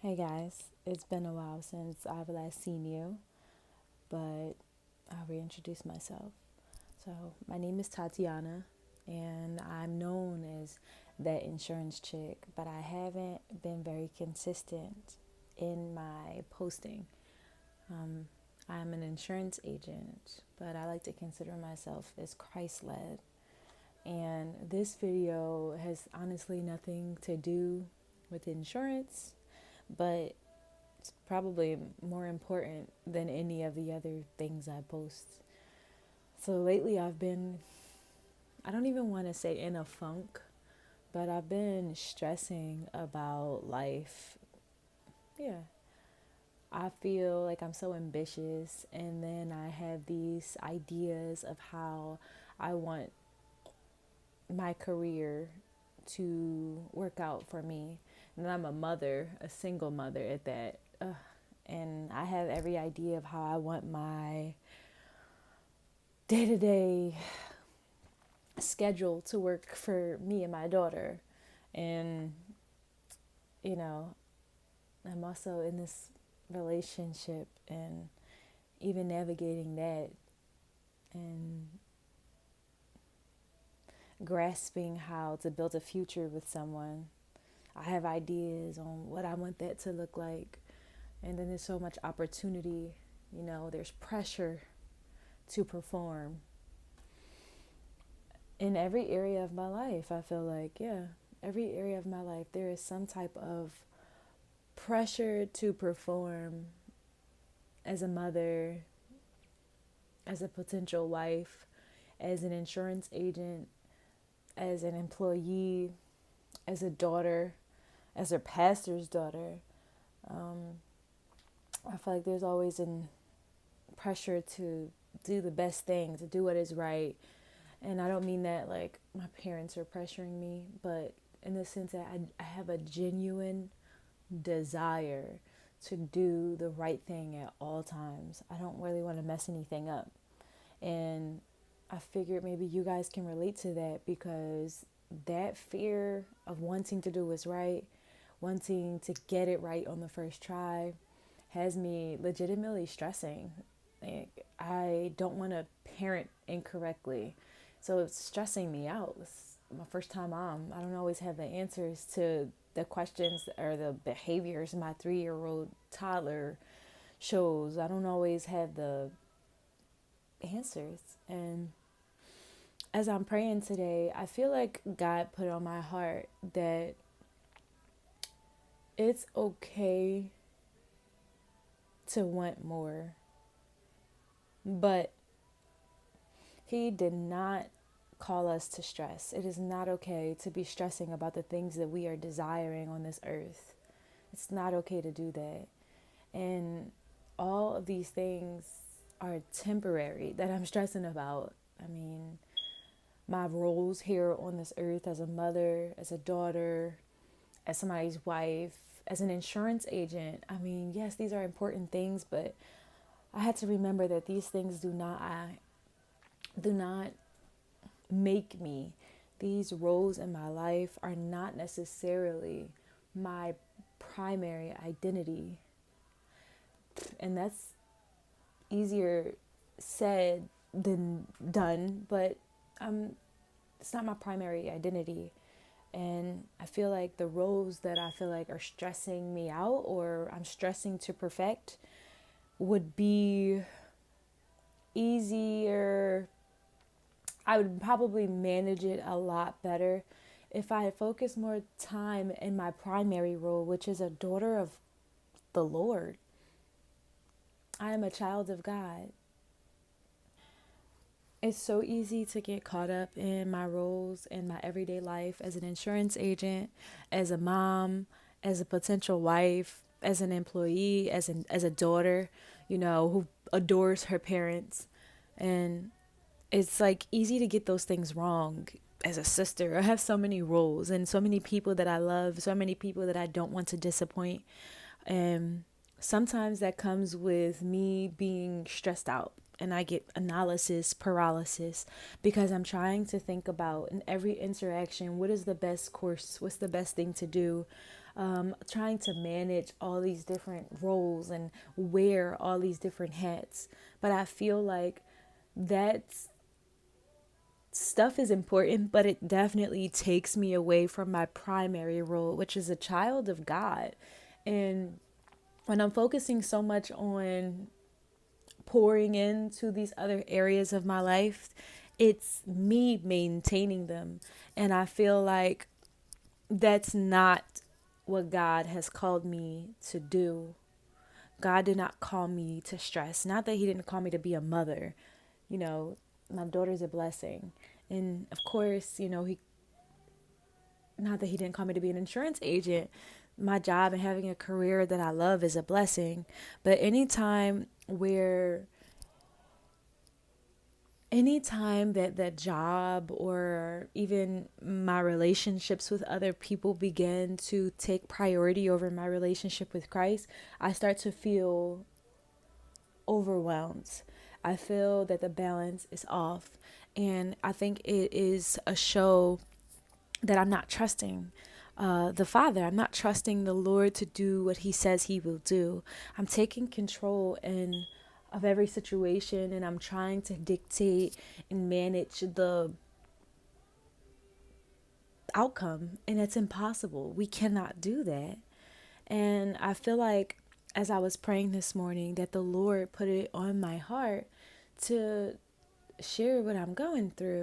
Hey guys, it's been a while since I've last seen you, but I'll reintroduce myself. So, my name is Tatiana, and I'm known as that insurance chick, but I haven't been very consistent in my posting. Um, I'm an insurance agent, but I like to consider myself as Christ led. And this video has honestly nothing to do with insurance, but it's probably more important than any of the other things I post. So lately I don't even want to say in a funk, but I've been stressing about life. Yeah. I feel like I'm so ambitious, and then I have these ideas of how I want my career to work out for me. And I'm a mother, a single mother at that. And I have every idea of how I want my day to day schedule to work for me and my daughter. And, you know, I'm also in this relationship and even navigating that and grasping how to build a future with someone. I have ideas on what I want that to look like. And then there's so much opportunity, there's pressure to perform in every area of my life. I feel like, yeah, every area of my life, there is some type of pressure to perform as a mother, as a potential wife, as an insurance agent, as an employee, as a daughter, as a pastor's daughter. Um, I feel like there's always a pressure to do the best thing, to do what is right. And I don't mean that like my parents are pressuring me, but in the sense that I have a genuine desire to do the right thing at all times. I don't really want to mess anything up. And I figured maybe you guys can relate to that because that fear of wanting to do what's right, wanting to get it right on the first try, has me legitimately stressing. Like, I don't want to parent incorrectly. So it's stressing me out. It's my first time mom. I don't always have the answers to the questions or the behaviors my 3-year-old toddler shows. I don't always have the answers. And as I'm praying today, I feel like God put on my heart that it's okay to want more, but He did not call us to stress. It is not okay to be stressing about the things that we are desiring on this earth. It's not okay to do that. And all of these things are temporary that I'm stressing about. I mean, my roles here on this earth as a mother, as a daughter, as somebody's wife, as an insurance agent. I mean, yes, these are important things, but I had to remember that these things do not make me. These roles in my life are not necessarily my primary identity. And that's easier said than done, but it's not my primary identity. And I feel like the roles that I feel like are stressing me out or I'm stressing to perfect would be easier. I would probably manage it a lot better if I had focused more time in my primary role, which is a daughter of the Lord. I am a child of God. It's so easy to get caught up in my roles in my everyday life as an insurance agent, as a mom, as a potential wife, as an employee, as a daughter, who adores her parents. And it's like easy to get those things wrong as a sister. I have so many roles and so many people that I love, so many people that I don't want to disappoint. And sometimes that comes with me being stressed out and I get analysis paralysis because I'm trying to think about in every interaction what is the best course, what's the best thing to do, trying to manage all these different roles and wear all these different hats. But I feel like that's stuff is important, but it definitely takes me away from my primary role, which is a child of God. And when I'm focusing so much on pouring into these other areas of my life, it's me maintaining them. And I feel like that's not what God has called me to do. God did not call me to stress. Not that He didn't call me to be a mother. You know, my daughter's a blessing. And of course, not that He didn't call me to be an insurance agent. My job and having a career that I love is a blessing. But anytime that that job or even my relationships with other people begin to take priority over my relationship with Christ, I start to feel overwhelmed. I feel that the balance is off. And I think it is a show that I'm not trusting the Father. I'm not trusting the Lord to do what He says He will do. I'm taking control of every situation, and I'm trying to dictate and manage the outcome, and it's impossible. We cannot do that. And I feel like as I was praying this morning that the Lord put it on my heart to share what I'm going through.